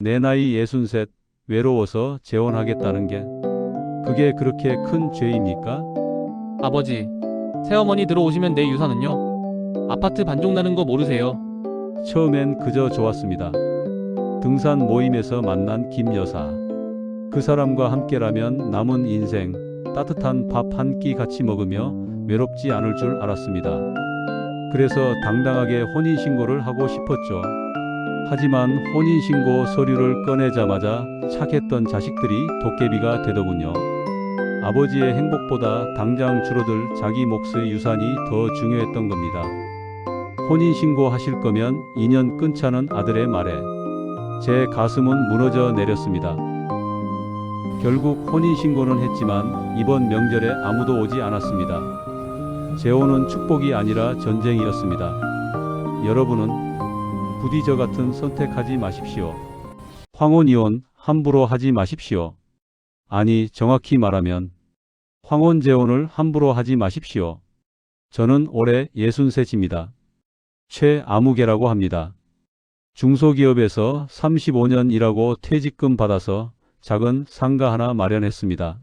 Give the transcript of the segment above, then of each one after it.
내 나이 63, 외로워서 재혼하겠다는 게 그게 그렇게 큰 죄입니까? 아버지, 새어머니 들어오시면 내 유산은요? 아파트 반쪽 나는 거 모르세요? 처음엔 그저 좋았습니다. 등산 모임에서 만난 김 여사. 그 사람과 함께라면 남은 인생 따뜻한 밥 한 끼 같이 먹으며 외롭지 않을 줄 알았습니다. 그래서 당당하게 혼인신고를 하고 싶었죠. 하지만 혼인신고 서류를 꺼내자마자 착했던 자식들이 도깨비가 되더군요. 아버지의 행복보다 당장 줄어들 자기 몫의 유산이 더 중요했던 겁니다. 혼인신고 하실 거면 2년 끊자는 아들의 말에 제 가슴은 무너져 내렸습니다. 결국 혼인신고는 했지만 이번 명절에 아무도 오지 않았습니다. 재혼은 축복이 아니라 전쟁이었습니다. 여러분은 부디 저 같은 선택하지 마십시오. 황혼이혼 함부로 하지 마십시오. 아니, 정확히 말하면 황혼재혼을 함부로 하지 마십시오. 저는 올해 63입니다. 최아무개라고 합니다. 중소기업에서 35년 일하고 퇴직금 받아서 작은 상가 하나 마련했습니다.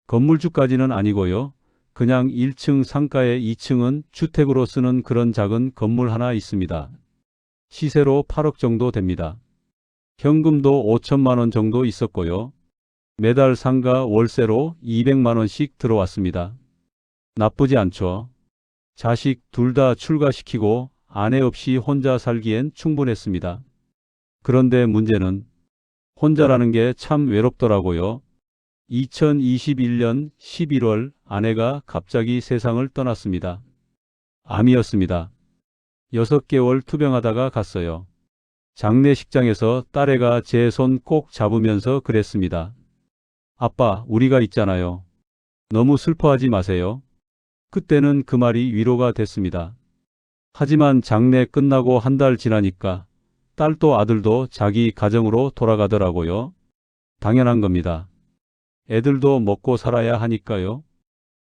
건물주까지는 아니고요. 그냥 1층 상가에 2층은 주택으로 쓰는 그런 작은 건물 하나 있습니다. 시세로 8억 정도 됩니다. 현금도 5천만 원 정도 있었고요. 매달 상가 월세로 200만 원씩 들어왔습니다. 나쁘지 않죠. 자식 둘 다 출가시키고 아내 없이 혼자 살기엔 충분했습니다. 그런데 문제는 혼자라는 게 참 외롭더라고요. 2021년 11월 아내가 갑자기 세상을 떠났습니다. 암이었습니다. 6개월 투병하다가 갔어요. 장례식장에서 딸애가 제 손 꼭 잡으면서 그랬습니다. 아빠, 우리가 있잖아요. 너무 슬퍼하지 마세요. 그때는 그 말이 위로가 됐습니다. 하지만 장례 끝나고 한 달 지나니까 딸도 아들도 자기 가정으로 돌아가더라고요. 당연한 겁니다. 애들도 먹고 살아야 하니까요.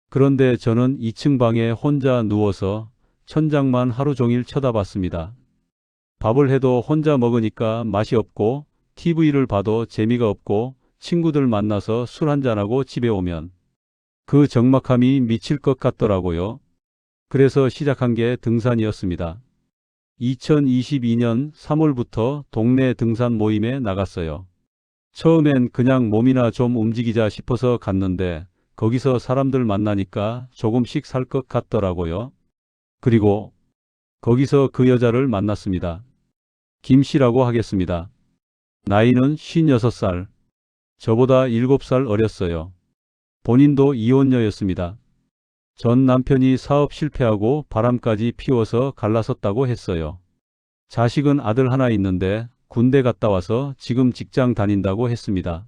그런데 저는 2층 방에 혼자 누워서 천장만 하루 종일 쳐다봤습니다. 밥을 해도 혼자 먹으니까 맛이 없고 TV를 봐도 재미가 없고 친구들 만나서 술 한잔하고 집에 오면 그 적막함이 미칠 것 같더라고요. 그래서 시작한 게 등산이었습니다. 2022년 3월부터 동네 등산 모임에 나갔어요. 처음엔 그냥 몸이나 좀 움직이자 싶어서 갔는데 거기서 사람들 만나니까 조금씩 살 것 같더라고요. 그리고 거기서 그 여자를 만났습니다. 김 씨라고 하겠습니다. 나이는 56살. 저보다 7살 어렸어요. 본인도 이혼녀였습니다. 전 남편이 사업 실패하고 바람까지 피워서 갈라섰다고 했어요. 자식은 아들 하나 있는데 군대 갔다 와서 지금 직장 다닌다고 했습니다.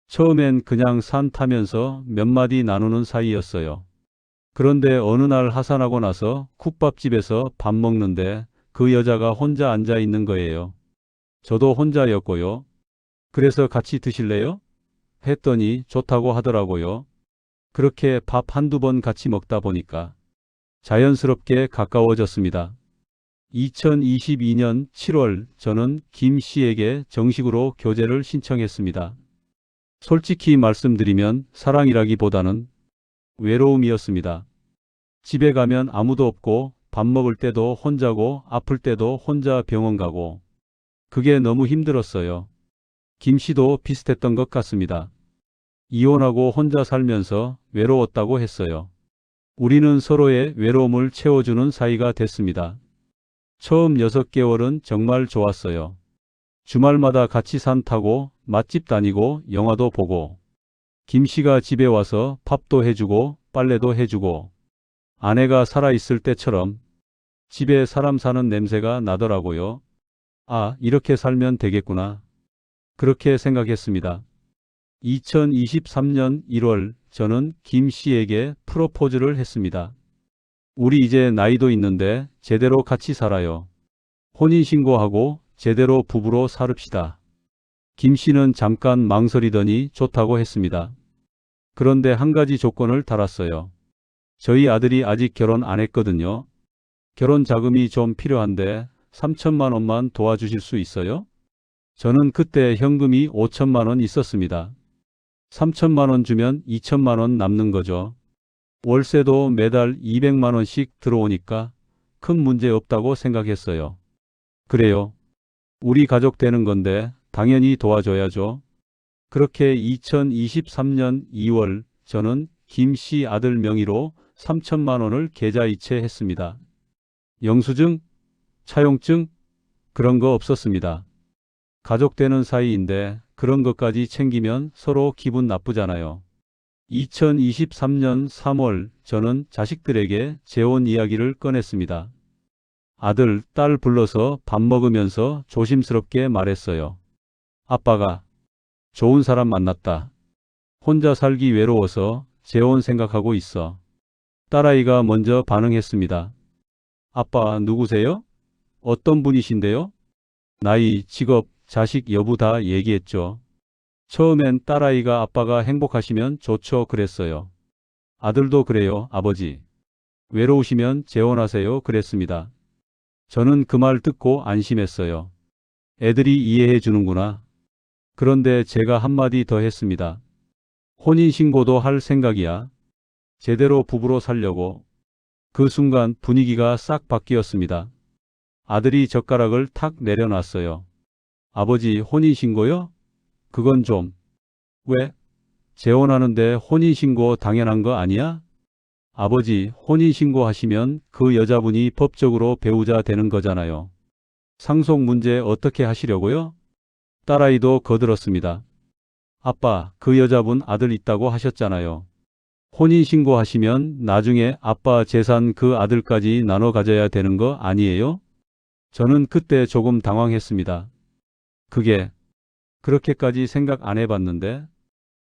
처음엔 그냥 산 타면서 몇 마디 나누는 사이였어요. 그런데 어느 날 하산하고 나서 국밥집에서 밥 먹는데 그 여자가 혼자 앉아 있는 거예요. 저도 혼자였고요. 그래서 같이 드실래요? 했더니 좋다고 하더라고요. 그렇게 밥 한두 번 같이 먹다 보니까 자연스럽게 가까워졌습니다. 2022년 7월 저는 김 씨에게 정식으로 교제를 신청했습니다. 솔직히 말씀드리면 사랑이라기보다는 외로움이었습니다. 집에 가면 아무도 없고 밥 먹을 때도 혼자고 아플 때도 혼자 병원 가고 그게 너무 힘들었어요. 김 씨도 비슷했던 것 같습니다. 이혼하고 혼자 살면서 외로웠다고 했어요. 우리는 서로의 외로움을 채워주는 사이가 됐습니다. 처음 6개월은 정말 좋았어요. 주말마다 같이 산 타고 맛집 다니고 영화도 보고 김 씨가 집에 와서 밥도 해주고 빨래도 해주고 아내가 살아있을 때처럼 집에 사람 사는 냄새가 나더라고요. 아, 이렇게 살면 되겠구나. 그렇게 생각했습니다. 2023년 1월 저는 김 씨에게 프로포즈를 했습니다. 우리 이제 나이도 있는데 제대로 같이 살아요. 혼인신고하고 제대로 부부로 살읍시다. 김 씨는 잠깐 망설이더니 좋다고 했습니다. 그런데 한 가지 조건을 달았어요. 저희 아들이 아직 결혼 안 했거든요. 결혼 자금이 좀 필요한데 3천만 원만 도와주실 수 있어요? 저는 그때 현금이 5천만 원 있었습니다. 3천만 원 주면 2천만 원 남는 거죠. 월세도 매달 200만 원씩 들어오니까 큰 문제 없다고 생각했어요. 그래요. 우리 가족 되는 건데 당연히 도와줘야죠. 그렇게 2023년 2월 저는 김 씨 아들 명의로 3천만 원을 계좌이체했습니다. 영수증, 차용증 그런 거 없었습니다. 가족 되는 사이인데 그런 것까지 챙기면 서로 기분 나쁘잖아요. 2023년 3월 저는 자식들에게 재혼 이야기를 꺼냈습니다. 아들, 딸 불러서 밥 먹으면서 조심스럽게 말했어요. 아빠가 좋은 사람 만났다. 혼자 살기 외로워서 재혼 생각하고 있어. 딸아이가 먼저 반응했습니다. 아빠 누구세요? 어떤 분이신데요? 나이, 직업, 자식 여부 다 얘기했죠. 처음엔 딸아이가 아빠가 행복하시면 좋죠 그랬어요. 아들도 그래요 아버지. 외로우시면 재혼하세요 그랬습니다. 저는 그 말 듣고 안심했어요. 애들이 이해해 주는구나. 그런데 제가 한마디 더 했습니다. 혼인신고도 할 생각이야. 제대로 부부로 살려고. 그 순간 분위기가 싹 바뀌었습니다. 아들이 젓가락을 탁 내려놨어요. 아버지 혼인신고요? 그건 좀. 왜? 재혼하는데 혼인신고 당연한 거 아니야? 아버지 혼인신고 하시면 그 여자분이 법적으로 배우자 되는 거잖아요. 상속 문제 어떻게 하시려고요? 딸아이도 거들었습니다. 아빠, 그 여자분 아들 있다고 하셨잖아요. 혼인신고 하시면 나중에 아빠 재산 그 아들까지 나눠 가져야 되는 거 아니에요? 저는 그때 조금 당황했습니다. 그게 그렇게까지 생각 안 해봤는데?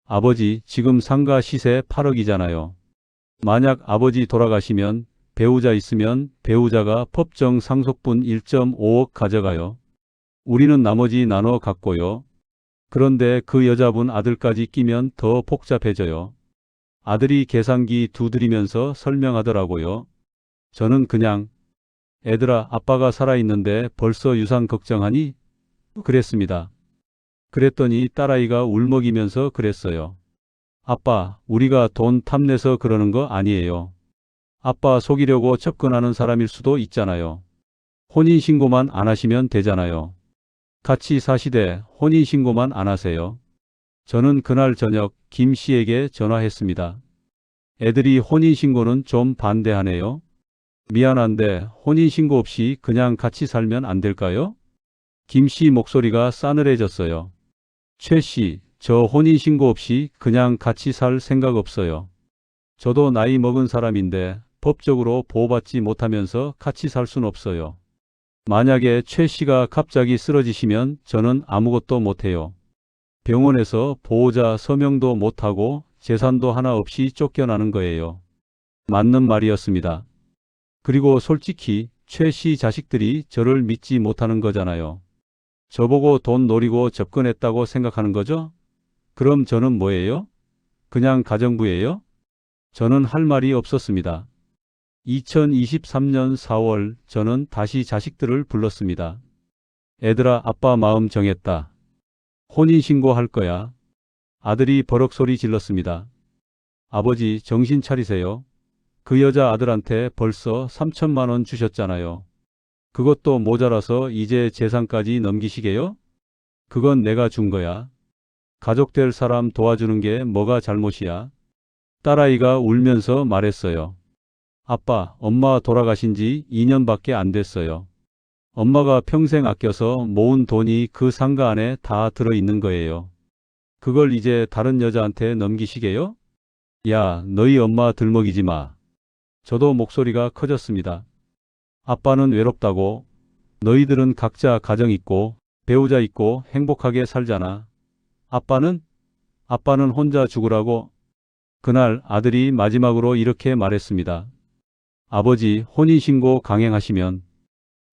아버지, 지금 상가 시세 8억이잖아요. 만약 아버지 돌아가시면 배우자 있으면 배우자가 법정 상속분 1.5억 가져가요. 우리는 나머지 나눠 갖고요. 그런데 그 여자분 아들까지 끼면 더 복잡해져요. 아들이 계산기 두드리면서 설명하더라고요. 저는 그냥 애들아 아빠가 살아있는데 벌써 유산 걱정하니? 그랬습니다. 그랬더니 딸아이가 울먹이면서 그랬어요. 아빠, 우리가 돈 탐내서 그러는 거 아니에요. 아빠 속이려고 접근하는 사람일 수도 있잖아요. 혼인신고만 안 하시면 되잖아요. 같이 사시되 혼인신고만 안 하세요. 저는 그날 저녁 김 씨에게 전화했습니다. 애들이 혼인신고는 좀 반대하네요. 미안한데 혼인신고 없이 그냥 같이 살면 안 될까요? 김 씨 목소리가 싸늘해졌어요. 최 씨, 저 혼인신고 없이 그냥 같이 살 생각 없어요. 저도 나이 먹은 사람인데 법적으로 보호받지 못하면서 같이 살 순 없어요. 만약에 최 씨가 갑자기 쓰러지시면 저는 아무것도 못해요. 병원에서 보호자 서명도 못하고 재산도 하나 없이 쫓겨나는 거예요. 맞는 말이었습니다. 그리고 솔직히 최 씨 자식들이 저를 믿지 못하는 거잖아요. 저보고 돈 노리고 접근했다고 생각하는 거죠? 그럼 저는 뭐예요? 그냥 가정부예요? 저는 할 말이 없었습니다. 2023년 4월 저는 다시 자식들을 불렀습니다. 애들아 아빠 마음 정했다. 혼인신고 할 거야. 아들이 버럭 소리 질렀습니다. 아버지 정신 차리세요. 그 여자 아들한테 벌써 3천만 원 주셨잖아요. 그것도 모자라서 이제 재산까지 넘기시게요? 그건 내가 준 거야. 가족 될 사람 도와주는 게 뭐가 잘못이야? 딸아이가 울면서 말했어요. 아빠, 엄마 돌아가신 지 2년밖에 안 됐어요. 엄마가 평생 아껴서 모은 돈이 그 상가 안에 다 들어있는 거예요. 그걸 이제 다른 여자한테 넘기시게요? 야, 너희 엄마 들먹이지 마. 저도 목소리가 커졌습니다. 아빠는 외롭다고. 너희들은 각자 가정 있고 배우자 있고 행복하게 살잖아. 아빠는 혼자 죽으라고. 그날 아들이 마지막으로 이렇게 말했습니다. 아버지 혼인신고 강행하시면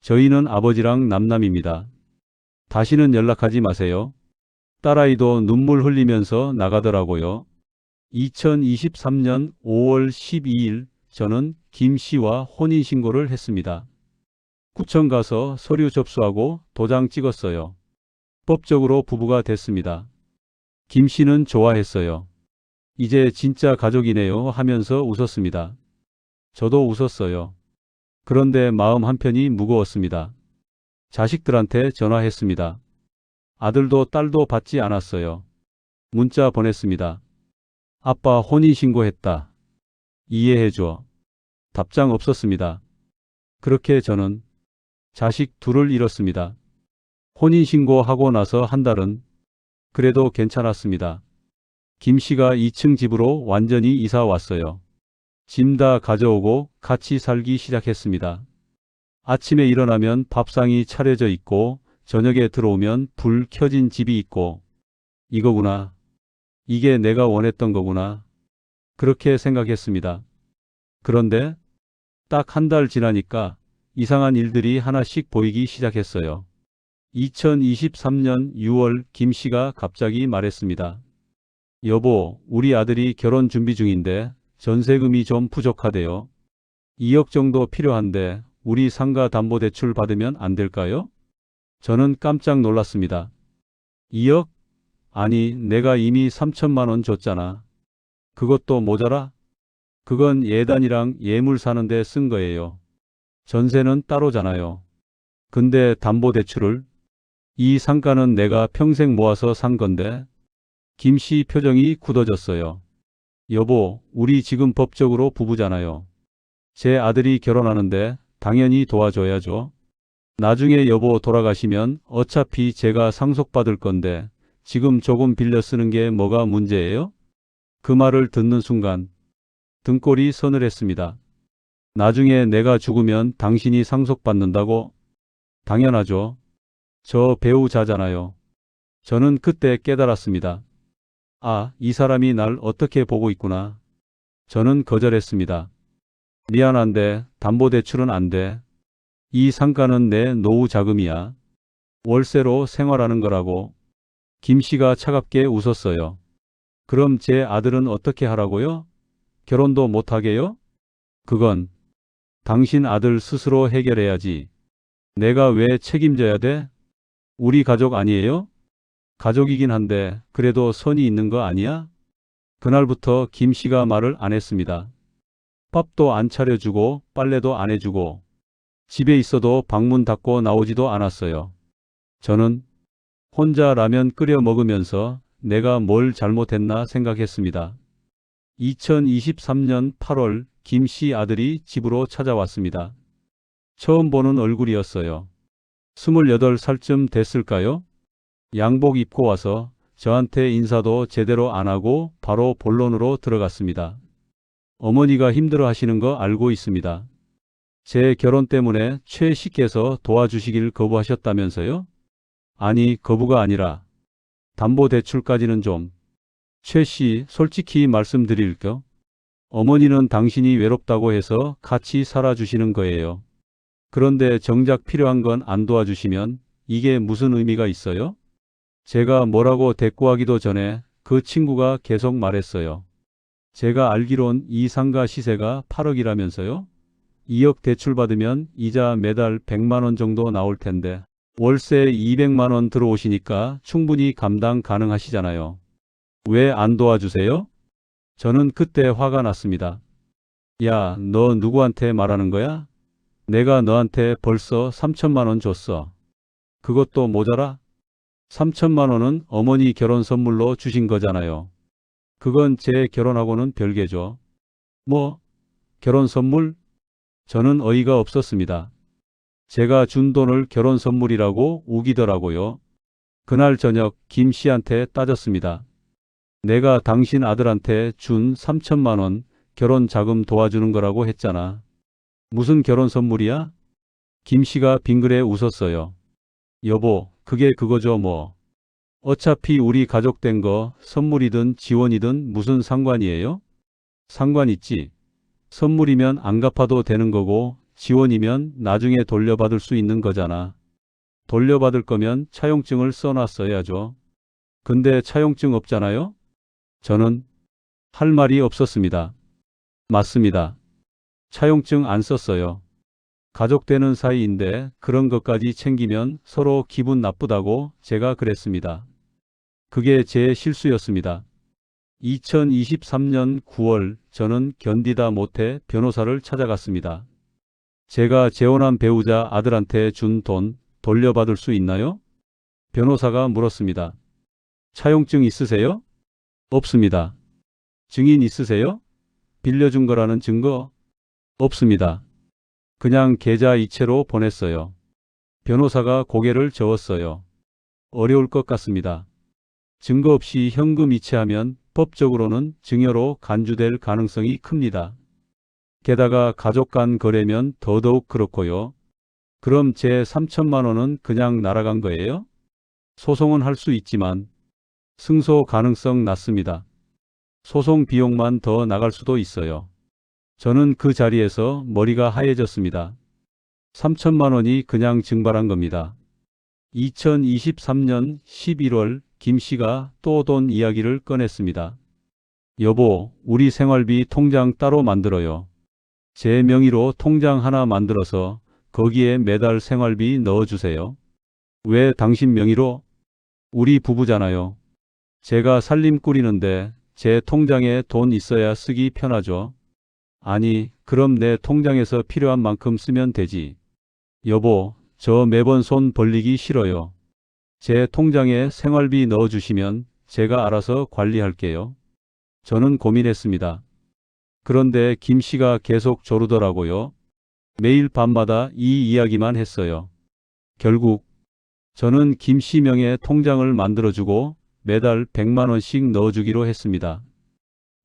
저희는 아버지랑 남남입니다. 다시는 연락하지 마세요. 딸아이도 눈물 흘리면서 나가더라고요. 2023년 5월 12일 저는 김 씨와 혼인신고를 했습니다. 구청 가서 서류 접수하고 도장 찍었어요. 법적으로 부부가 됐습니다. 김 씨는 좋아했어요. 이제 진짜 가족이네요 하면서 웃었습니다. 저도 웃었어요. 그런데 마음 한편이 무거웠습니다. 자식들한테 전화했습니다. 아들도 딸도 받지 않았어요. 문자 보냈습니다. 아빠 혼인신고했다. 이해해줘. 답장 없었습니다. 그렇게 저는 자식 둘을 잃었습니다. 혼인신고하고 나서 한 달은 그래도 괜찮았습니다. 김 씨가 2층 집으로 완전히 이사 왔어요. 짐 다 가져오고 같이 살기 시작했습니다. 아침에 일어나면 밥상이 차려져 있고 저녁에 들어오면 불 켜진 집이 있고 이거구나. 이게 내가 원했던 거구나. 그렇게 생각했습니다. 그런데 딱 한 달 지나니까 이상한 일들이 하나씩 보이기 시작했어요. 2023년 6월 김 씨가 갑자기 말했습니다. 여보, 우리 아들이 결혼 준비 중인데 전세금이 좀 부족하대요. 2억 정도 필요한데 우리 상가 담보대출 받으면 안 될까요? 저는 깜짝 놀랐습니다. 2억? 아니, 내가 이미 3천만 원 줬잖아. 그것도 모자라? 그건 예단이랑 예물 사는데 쓴 거예요. 전세는 따로잖아요. 근데 담보대출을? 이 상가는 내가 평생 모아서 산 건데. 김 씨 표정이 굳어졌어요. 여보, 우리 지금 법적으로 부부잖아요. 제 아들이 결혼하는데 당연히 도와줘야죠. 나중에 여보 돌아가시면 어차피 제가 상속받을 건데 지금 조금 빌려 쓰는 게 뭐가 문제예요? 그 말을 듣는 순간 등골이 서늘했습니다. 나중에 내가 죽으면 당신이 상속받는다고? 당연하죠. 저 배우자잖아요. 저는 그때 깨달았습니다. 아, 이 사람이 날 어떻게 보고 있구나. 저는 거절했습니다. 미안한데 담보대출은 안 돼. 이 상가는 내 노후 자금이야. 월세로 생활하는 거라고. 김 씨가 차갑게 웃었어요. 그럼 제 아들은 어떻게 하라고요? 결혼도 못 하게요? 그건 당신 아들 스스로 해결해야지. 내가 왜 책임져야 돼? 우리 가족 아니에요? 가족이긴 한데 그래도 선이 있는 거 아니야? 그날부터 김 씨가 말을 안 했습니다. 밥도 안 차려주고 빨래도 안 해주고 집에 있어도 방문 닫고 나오지도 않았어요. 저는 혼자 라면 끓여 먹으면서 내가 뭘 잘못했나 생각했습니다. 2023년 8월 김 씨 아들이 집으로 찾아왔습니다. 처음 보는 얼굴이었어요. 28살쯤 됐을까요? 양복 입고 와서 저한테 인사도 제대로 안 하고 바로 본론으로 들어갔습니다. 어머니가 힘들어 하시는 거 알고 있습니다. 제 결혼 때문에 최 씨께서 도와주시길 거부하셨다면서요? 아니, 거부가 아니라 담보대출까지는 좀. 최 씨, 솔직히 말씀드릴게요. 어머니는 당신이 외롭다고 해서 같이 살아주시는 거예요. 그런데 정작 필요한 건 안 도와주시면 이게 무슨 의미가 있어요? 제가 뭐라고 대꾸하기도 전에 그 친구가 계속 말했어요. 제가 알기론 이 상가 시세가 8억이라면서요? 2억 대출 받으면 이자 매달 100만 원 정도 나올 텐데 월세 200만 원 들어오시니까 충분히 감당 가능하시잖아요. 왜 안 도와주세요? 저는 그때 화가 났습니다. 야, 너 누구한테 말하는 거야? 내가 너한테 벌써 3천만 원 줬어. 그것도 모자라? 3천만 원은 어머니 결혼 선물로 주신 거잖아요. 그건 제 결혼하고는 별개죠. 뭐? 결혼 선물? 저는 어이가 없었습니다. 제가 준 돈을 결혼 선물이라고 우기더라고요. 그날 저녁 김 씨한테 따졌습니다. 내가 당신 아들한테 준 3천만 원 결혼 자금 도와주는 거라고 했잖아. 무슨 결혼 선물이야? 김 씨가 빙그레 웃었어요. 여보, 그게 그거죠 뭐. 어차피 우리 가족 된 거 선물이든 지원이든 무슨 상관이에요? 상관 있지. 선물이면 안 갚아도 되는 거고 지원이면 나중에 돌려받을 수 있는 거잖아. 돌려받을 거면 차용증을 써놨어야죠. 근데 차용증 없잖아요? 저는 할 말이 없었습니다. 맞습니다. 차용증 안 썼어요. 가족 되는 사이인데 그런 것까지 챙기면 서로 기분 나쁘다고 제가 그랬습니다. 그게 제 실수였습니다. 2023년 9월 저는 견디다 못해 변호사를 찾아갔습니다. 제가 재혼한 배우자 아들한테 준 돈 돌려받을 수 있나요? 변호사가 물었습니다. 차용증 있으세요? 없습니다. 증인 있으세요? 빌려준 거라는 증거? 없습니다. 그냥 계좌 이체로 보냈어요. 변호사가 고개를 저었어요. 어려울 것 같습니다. 증거 없이 현금 이체하면 법적으로는 증여로 간주될 가능성이 큽니다. 게다가 가족 간 거래면 더더욱 그렇고요. 그럼 제 3천만 원은 그냥 날아간 거예요? 소송은 할 수 있지만 승소 가능성 낮습니다. 소송 비용만 더 나갈 수도 있어요. 저는 그 자리에서 머리가 하얘졌습니다. 3천만 원이 그냥 증발한 겁니다. 2023년 11월 김 씨가 또 돈 이야기를 꺼냈습니다. 여보, 우리 생활비 통장 따로 만들어요. 제 명의로 통장 하나 만들어서 거기에 매달 생활비 넣어주세요. 왜 당신 명의로? 우리 부부잖아요. 제가 살림 꾸리는데 제 통장에 돈 있어야 쓰기 편하죠. 아니, 그럼 내 통장에서 필요한 만큼 쓰면 되지. 여보, 저 매번 손 벌리기 싫어요. 제 통장에 생활비 넣어주시면 제가 알아서 관리할게요. 저는 고민했습니다. 그런데 김 씨가 계속 조르더라고요. 매일 밤마다 이 이야기만 했어요. 결국 저는 김 씨 명의 통장을 만들어주고 매달 100만 원씩 넣어주기로 했습니다.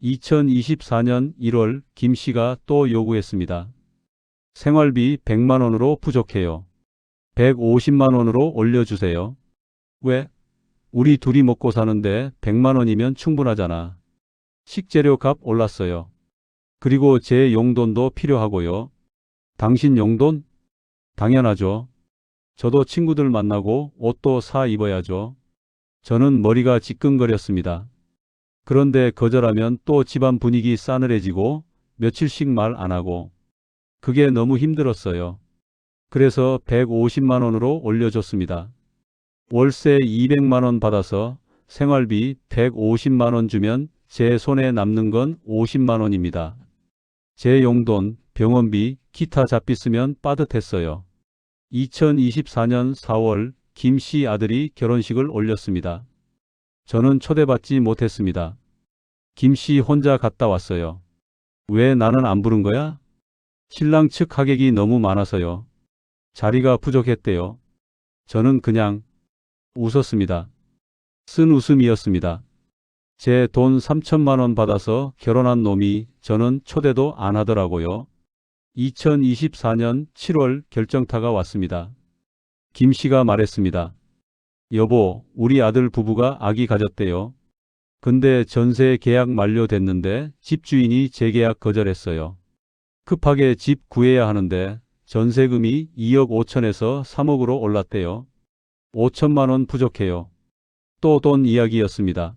2024년 1월 김 씨가 또 요구했습니다. 생활비 100만 원으로 부족해요. 150만 원으로 올려주세요. 왜? 우리 둘이 먹고 사는데 100만 원이면 충분하잖아. 식재료 값 올랐어요. 그리고 제 용돈도 필요하고요. 당신 용돈? 당연하죠. 저도 친구들 만나고 옷도 사 입어야죠. 저는 머리가 지끈거렸습니다. 그런데 거절하면 또 집안 분위기 싸늘해지고 며칠씩 말 안 하고 그게 너무 힘들었어요. 그래서 150만 원으로 올려줬습니다. 월세 200만 원 받아서 생활비 150만 원 주면 제 손에 남는 건 50만 원입니다. 제 용돈, 병원비, 기타 잡비 쓰면 빠듯했어요. 2024년 4월 김 씨 아들이 결혼식을 올렸습니다. 저는 초대받지 못했습니다. 김 씨 혼자 갔다 왔어요. 왜 나는 안 부른 거야? 신랑 측 하객이 너무 많아서요. 자리가 부족했대요. 저는 그냥 웃었습니다. 쓴 웃음이었습니다. 제 돈 3천만 원 받아서 결혼한 놈이 저는 초대도 안 하더라고요. 2024년 7월 결정타가 왔습니다. 김 씨가 말했습니다. 여보, 우리 아들 부부가 아기 가졌대요. 근데 전세 계약 만료됐는데 집주인이 재계약 거절했어요. 급하게 집 구해야 하는데 전세금이 2억 5천에서 3억으로 올랐대요. 5천만 원 부족해요. 또 돈 이야기였습니다.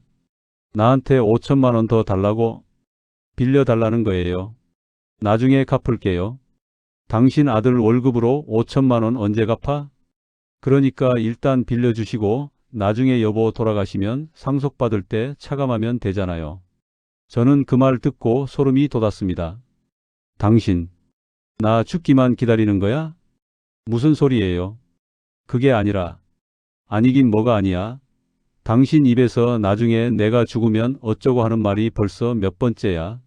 나한테 5천만 원 더 달라고? 빌려달라는 거예요. 나중에 갚을게요. 당신 아들 월급으로 5천만 원 언제 갚아? 그러니까 일단 빌려주시고 나중에 여보 돌아가시면 상속받을 때 차감하면 되잖아요. 저는 그 말 듣고 소름이 돋았습니다. 당신, 나 죽기만 기다리는 거야? 무슨 소리예요? 그게 아니라, 아니긴 뭐가 아니야. 당신 입에서 나중에 내가 죽으면 어쩌고 하는 말이 벌써 몇 번째야.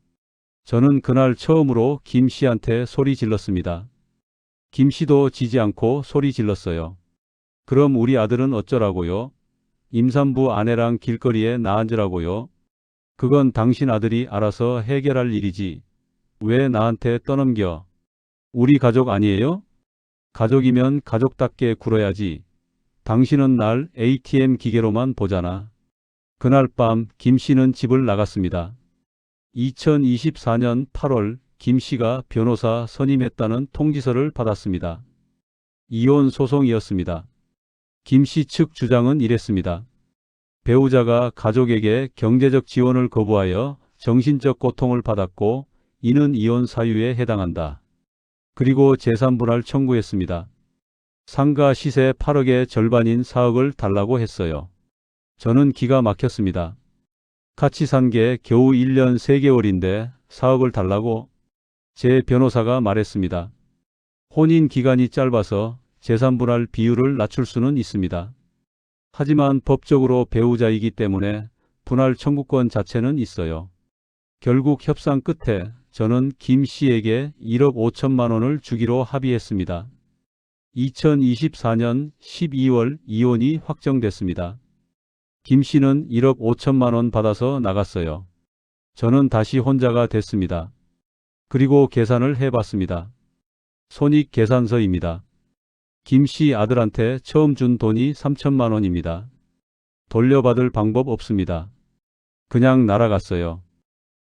저는 그날 처음으로 김 씨한테 소리 질렀습니다. 김 씨도 지지 않고 소리 질렀어요. 그럼 우리 아들은 어쩌라고요? 임산부 아내랑 길거리에 나앉으라고요? 그건 당신 아들이 알아서 해결할 일이지. 왜 나한테 떠넘겨? 우리 가족 아니에요? 가족이면 가족답게 굴어야지. 당신은 날 ATM 기계로만 보잖아. 그날 밤 김 씨는 집을 나갔습니다. 2024년 8월 김 씨가 변호사 선임했다는 통지서를 받았습니다. 이혼 소송이었습니다. 김 씨 측 주장은 이랬습니다. 배우자가 가족에게 경제적 지원을 거부하여 정신적 고통을 받았고 이는 이혼 사유에 해당한다. 그리고 재산분할 청구했습니다. 상가 시세 8억의 절반인 4억을 달라고 했어요. 저는 기가 막혔습니다. 같이 산 게 겨우 1년 3개월인데 4억을 달라고? 제 변호사가 말했습니다. 혼인 기간이 짧아서 재산분할 비율을 낮출 수는 있습니다. 하지만 법적으로 배우자이기 때문에 분할 청구권 자체는 있어요. 결국 협상 끝에 저는 김 씨에게 1억 5천만 원을 주기로 합의했습니다. 2024년 12월 이혼이 확정됐습니다. 김 씨는 1억 5천만 원 받아서 나갔어요. 저는 다시 혼자가 됐습니다. 그리고 계산을 해봤습니다. 손익계산서입니다. 김 씨 아들한테 처음 준 돈이 3천만 원입니다. 돌려받을 방법 없습니다. 그냥 날아갔어요.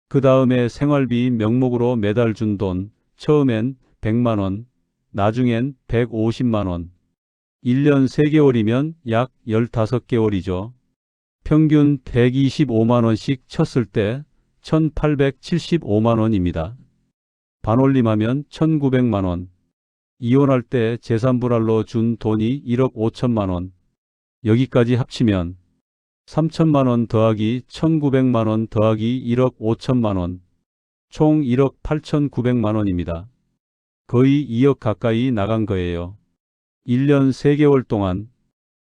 그 다음에 생활비 명목으로 매달 준 돈, 처음엔 100만 원, 나중엔 150만 원. 1년 3개월이면 약 15개월이죠. 평균 125만 원씩 쳤을 때 1875만 원입니다. 반올림하면 1900만 원. 이혼할 때 재산분할로 준 돈이 1억 5천만 원. 여기까지 합치면 3천만 원 더하기 1900만 원 더하기 1억 5천만 원. 총 1억 8,900만 원입니다. 거의 2억 가까이 나간 거예요. 1년 3개월 동안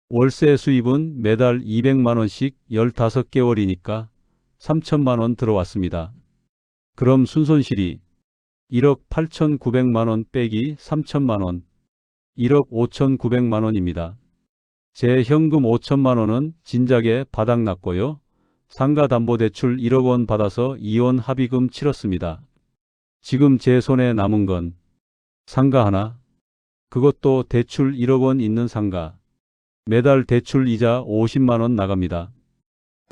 월세 수입은 매달 200만 원씩 15개월이니까 3천만 원 들어왔습니다. 그럼 순손실이 1억 8,900만 원 빼기 3천만 원, 1억 5,900만 원입니다. 제 현금 5천만 원은 진작에 바닥났고요. 상가담보대출 1억 원 받아서 이혼 합의금 치렀습니다. 지금 제 손에 남은 건 상가 하나, 그것도 대출 1억 원 있는 상가. 매달 대출 이자 50만 원 나갑니다.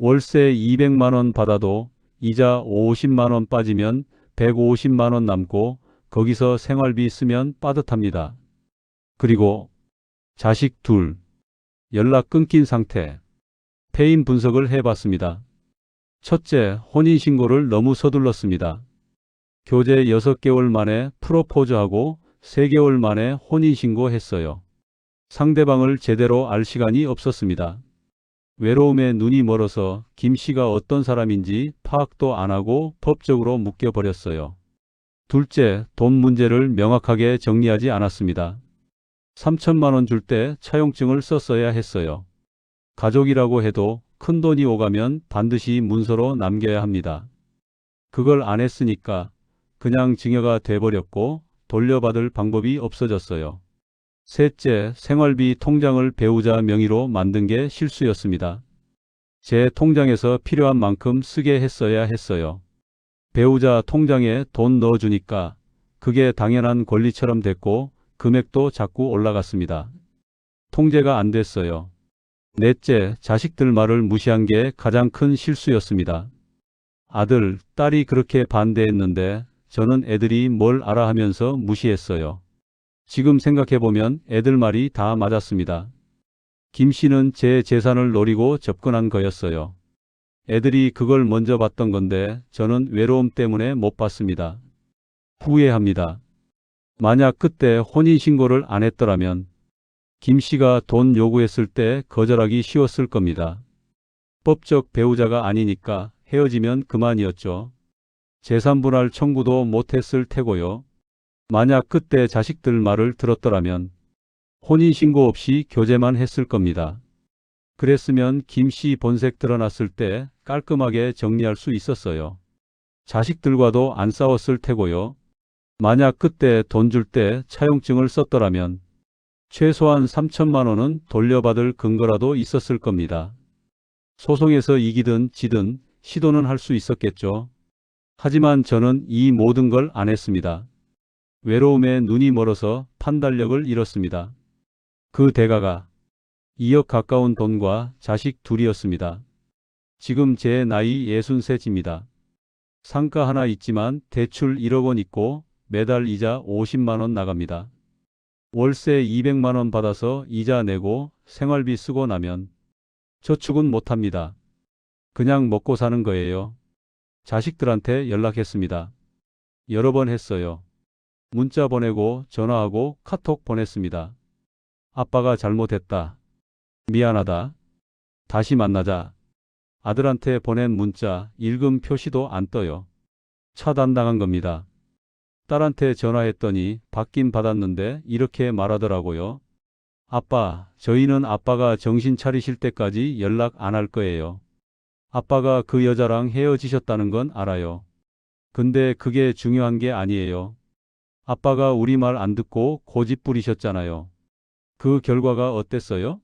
월세 200만 원 받아도 이자 50만 원 빠지면 150만 원 남고 거기서 생활비 쓰면 빠듯합니다. 그리고 자식 둘, 연락 끊긴 상태. 패인 분석을 해봤습니다. 첫째, 혼인신고를 너무 서둘렀습니다. 교제 6개월 만에 프로포즈하고 3개월 만에 혼인신고했어요. 상대방을 제대로 알 시간이 없었습니다. 외로움에 눈이 멀어서 김 씨가 어떤 사람인지 파악도 안 하고 법적으로 묶여버렸어요. 둘째, 돈 문제를 명확하게 정리하지 않았습니다. 3천만 원 줄 때 차용증을 썼어야 했어요. 가족이라고 해도 큰 돈이 오가면 반드시 문서로 남겨야 합니다. 그걸 안 했으니까 그냥 증여가 돼버렸고 돌려받을 방법이 없어졌어요. 셋째, 생활비 통장을 배우자 명의로 만든 게 실수였습니다. 제 통장에서 필요한 만큼 쓰게 했어야 했어요. 배우자 통장에 돈 넣어주니까 그게 당연한 권리처럼 됐고 금액도 자꾸 올라갔습니다. 통제가 안 됐어요. 넷째, 자식들 말을 무시한 게 가장 큰 실수였습니다. 아들, 딸이 그렇게 반대했는데 저는 애들이 뭘 알아 하면서 무시했어요. 지금 생각해보면 애들 말이 다 맞았습니다. 김 씨는 제 재산을 노리고 접근한 거였어요. 애들이 그걸 먼저 봤던 건데 저는 외로움 때문에 못 봤습니다. 후회합니다. 만약 그때 혼인신고를 안 했더라면 김 씨가 돈 요구했을 때 거절하기 쉬웠을 겁니다. 법적 배우자가 아니니까 헤어지면 그만이었죠. 재산분할 청구도 못했을 테고요. 만약 그때 자식들 말을 들었더라면 혼인신고 없이 교제만 했을 겁니다. 그랬으면 김 씨 본색 드러났을 때 깔끔하게 정리할 수 있었어요. 자식들과도 안 싸웠을 테고요. 만약 그때 돈 줄 때 차용증을 썼더라면 최소한 3천만 원은 돌려받을 근거라도 있었을 겁니다. 소송에서 이기든 지든 시도는 할 수 있었겠죠. 하지만 저는 이 모든 걸 안 했습니다. 외로움에 눈이 멀어서 판단력을 잃었습니다. 그 대가가 2억 가까운 돈과 자식 둘이었습니다. 지금 제 나이 63입니다. 상가 하나 있지만 대출 1억 원 있고 매달 이자 50만 원 나갑니다. 월세 200만 원 받아서 이자 내고 생활비 쓰고 나면 저축은 못합니다. 그냥 먹고 사는 거예요. 자식들한테 연락했습니다. 여러 번 했어요. 문자 보내고 전화하고 카톡 보냈습니다. 아빠가 잘못했다. 미안하다. 다시 만나자. 아들한테 보낸 문자 읽음 표시도 안 떠요. 차단당한 겁니다. 딸한테 전화했더니 받긴 받았는데 이렇게 말하더라고요. 아빠, 저희는 아빠가 정신 차리실 때까지 연락 안 할 거예요. 아빠가 그 여자랑 헤어지셨다는 건 알아요. 근데 그게 중요한 게 아니에요. 아빠가 우리 말 안 듣고 고집 부리셨잖아요. 그 결과가 어땠어요?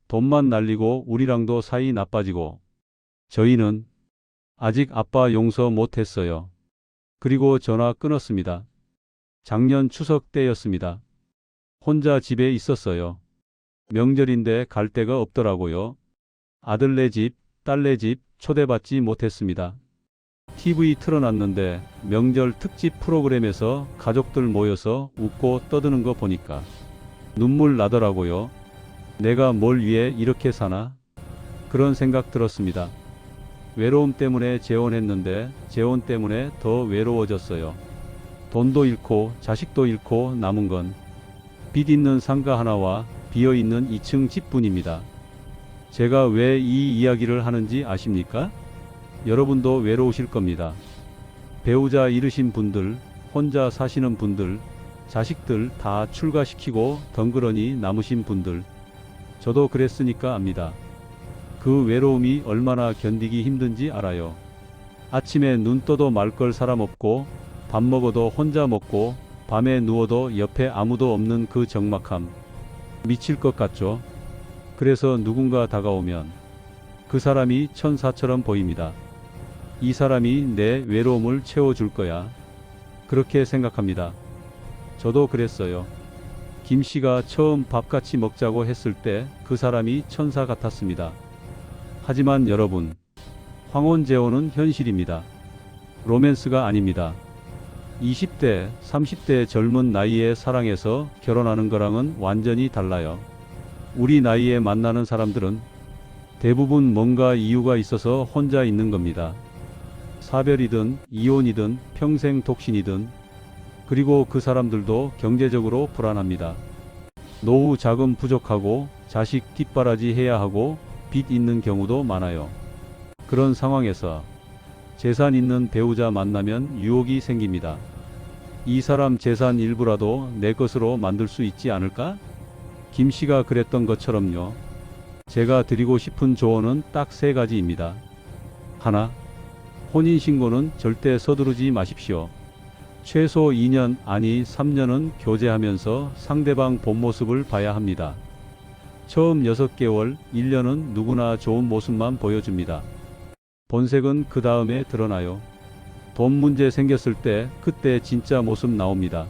돈만 날리고 우리랑도 사이 나빠지고. 저희는 아직 아빠 용서 못 했어요. 그리고 전화 끊었습니다. 작년 추석 때였습니다. 혼자 집에 있었어요. 명절인데 갈 데가 없더라고요. 아들네 집, 딸네 집 초대받지 못했습니다. TV 틀어놨는데 명절 특집 프로그램에서 가족들 모여서 웃고 떠드는 거 보니까 눈물 나더라고요. 내가 뭘 위해 이렇게 사나? 그런 생각 들었습니다. 외로움 때문에 재혼했는데 재혼 때문에 더 외로워졌어요. 돈도 잃고 자식도 잃고 남은 건 빚 있는 상가 하나와 비어있는 2층 집뿐입니다. 제가 왜 이 이야기를 하는지 아십니까? 여러분도 외로우실 겁니다. 배우자 잃으신 분들, 혼자 사시는 분들, 자식들 다 출가시키고 덩그러니 남으신 분들, 저도 그랬으니까 압니다. 그 외로움이 얼마나 견디기 힘든지 알아요. 아침에 눈 떠도 말 걸 사람 없고 밥 먹어도 혼자 먹고 밤에 누워도 옆에 아무도 없는 그 적막함. 미칠 것 같죠? 그래서 누군가 다가오면 그 사람이 천사처럼 보입니다. 이 사람이 내 외로움을 채워줄 거야. 그렇게 생각합니다. 저도 그랬어요. 김 씨가 처음 밥 같이 먹자고 했을 때 그 사람이 천사 같았습니다. 하지만 여러분, 황혼재혼은 현실입니다. 로맨스가 아닙니다. 20대, 30대 젊은 나이에 사랑해서 결혼하는 거랑은 완전히 달라요. 우리 나이에 만나는 사람들은 대부분 뭔가 이유가 있어서 혼자 있는 겁니다. 사별이든 이혼이든 평생 독신이든, 그리고 그 사람들도 경제적으로 불안합니다. 노후 자금 부족하고 자식 뒷바라지 해야 하고 빚 있는 경우도 많아요. 그런 상황에서 재산 있는 배우자 만나면 유혹이 생깁니다. 이 사람 재산 일부라도 내 것으로 만들 수 있지 않을까? 김 씨가 그랬던 것처럼요. 제가 드리고 싶은 조언은 딱 3가지입니다. 하나, 혼인신고는 절대 서두르지 마십시오. 최소 2년 아니 3년은 교제하면서 상대방 본 모습을 봐야 합니다. 처음 6개월, 1년은 누구나 좋은 모습만 보여줍니다. 본색은 그 다음에 드러나요. 돈 문제 생겼을 때 그때 진짜 모습 나옵니다.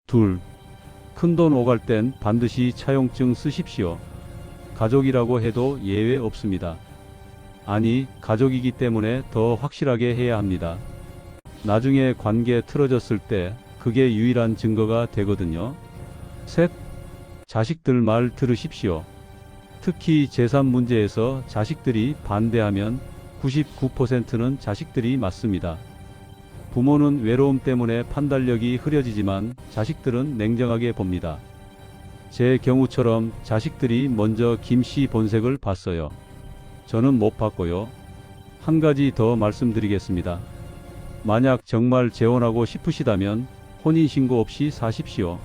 둘, 큰돈 오갈 땐 반드시 차용증 쓰십시오. 가족이라고 해도 예외 없습니다. 아니, 가족이기 때문에 더 확실하게 해야 합니다. 나중에 관계 틀어졌을 때 그게 유일한 증거가 되거든요. 셋, 자식들 말 들으십시오. 특히 재산 문제에서 자식들이 반대하면 99%는 자식들이 맞습니다. 부모는 외로움 때문에 판단력이 흐려지지만 자식들은 냉정하게 봅니다. 제 경우처럼 자식들이 먼저 김 씨 본색을 봤어요. 저는 못 봤고요. 한 가지 더 말씀드리겠습니다. 만약 정말 재혼하고 싶으시다면 혼인신고 없이 사십시오.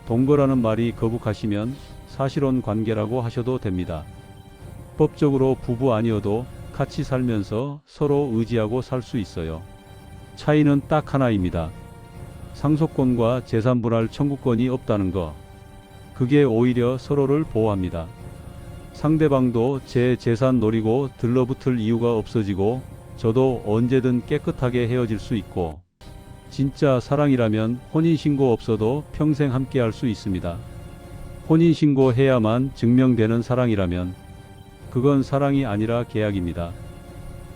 동거라는 말이 거북하시면 사실혼 관계라고 하셔도 됩니다. 법적으로 부부 아니어도 같이 살면서 서로 의지하고 살 수 있어요. 차이는 딱 하나입니다. 상속권과 재산분할 청구권이 없다는 거. 그게 오히려 서로를 보호합니다. 상대방도 제 재산 노리고 들러붙을 이유가 없어지고 저도 언제든 깨끗하게 헤어질 수 있고, 진짜 사랑이라면 혼인신고 없어도 평생 함께 할 수 있습니다. 혼인신고 해야만 증명되는 사랑이라면 그건 사랑이 아니라 계약입니다.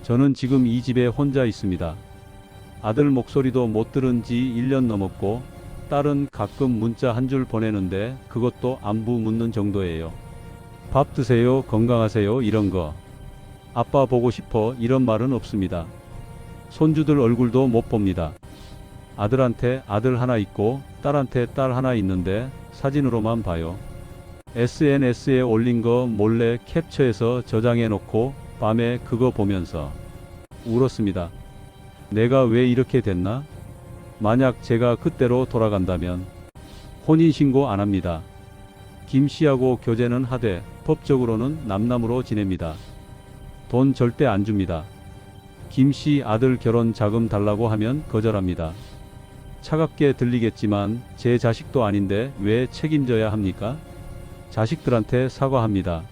저는 지금 이 집에 혼자 있습니다. 아들 목소리도 못 들은 지 1년 넘었고 딸은 가끔 문자 한 줄 보내는데 그것도 안부 묻는 정도예요. 밥 드세요, 건강하세요 이런 거. 아빠 보고 싶어 이런 말은 없습니다. 손주들 얼굴도 못 봅니다. 아들한테 아들 하나 있고 딸한테 딸 하나 있는데 사진으로만 봐요. SNS에 올린 거 몰래 캡처해서 저장해 놓고 밤에 그거 보면서 울었습니다. 내가 왜 이렇게 됐나? 만약 제가 그때로 돌아간다면 혼인신고 안 합니다. 김 씨하고 교제는 하되 법적으로는 남남으로 지냅니다. 돈 절대 안 줍니다. 김 씨 아들 결혼 자금 달라고 하면 거절합니다. 차갑게 들리겠지만 제 자식도 아닌데 왜 책임져야 합니까? 자식들한테 사과합니다.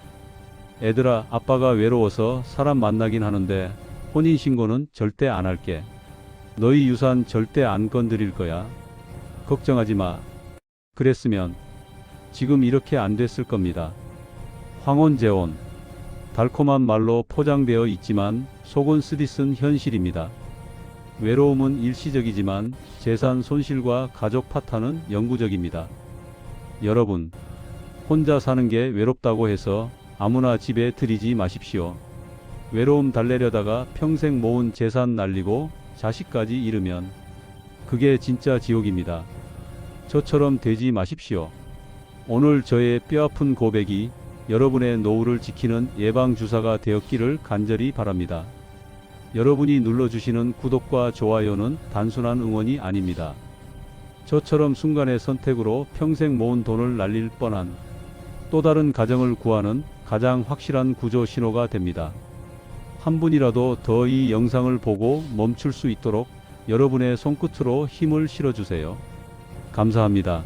애들아, 아빠가 외로워서 사람 만나긴 하는데 혼인신고는 절대 안 할게. 너희 유산 절대 안 건드릴 거야. 걱정하지 마. 그랬으면 지금 이렇게 안 됐을 겁니다. 황혼재혼. 달콤한 말로 포장되어 있지만 속은 쓰디쓴 현실입니다. 외로움은 일시적이지만 재산 손실과 가족 파탄은 영구적입니다. 여러분, 혼자 사는 게 외롭다고 해서 아무나 집에 들이지 마십시오. 외로움 달래려다가 평생 모은 재산 날리고 자식까지 잃으면 그게 진짜 지옥입니다. 저처럼 되지 마십시오. 오늘 저의 뼈아픈 고백이 여러분의 노후를 지키는 예방주사가 되었기를 간절히 바랍니다. 여러분이 눌러주시는 구독과 좋아요는 단순한 응원이 아닙니다. 저처럼 순간의 선택으로 평생 모은 돈을 날릴 뻔한 또 다른 가정을 구하는 가장 확실한 구조 신호가 됩니다. 한 분이라도 더 이 영상을 보고 멈출 수 있도록 여러분의 손끝으로 힘을 실어주세요. 감사합니다.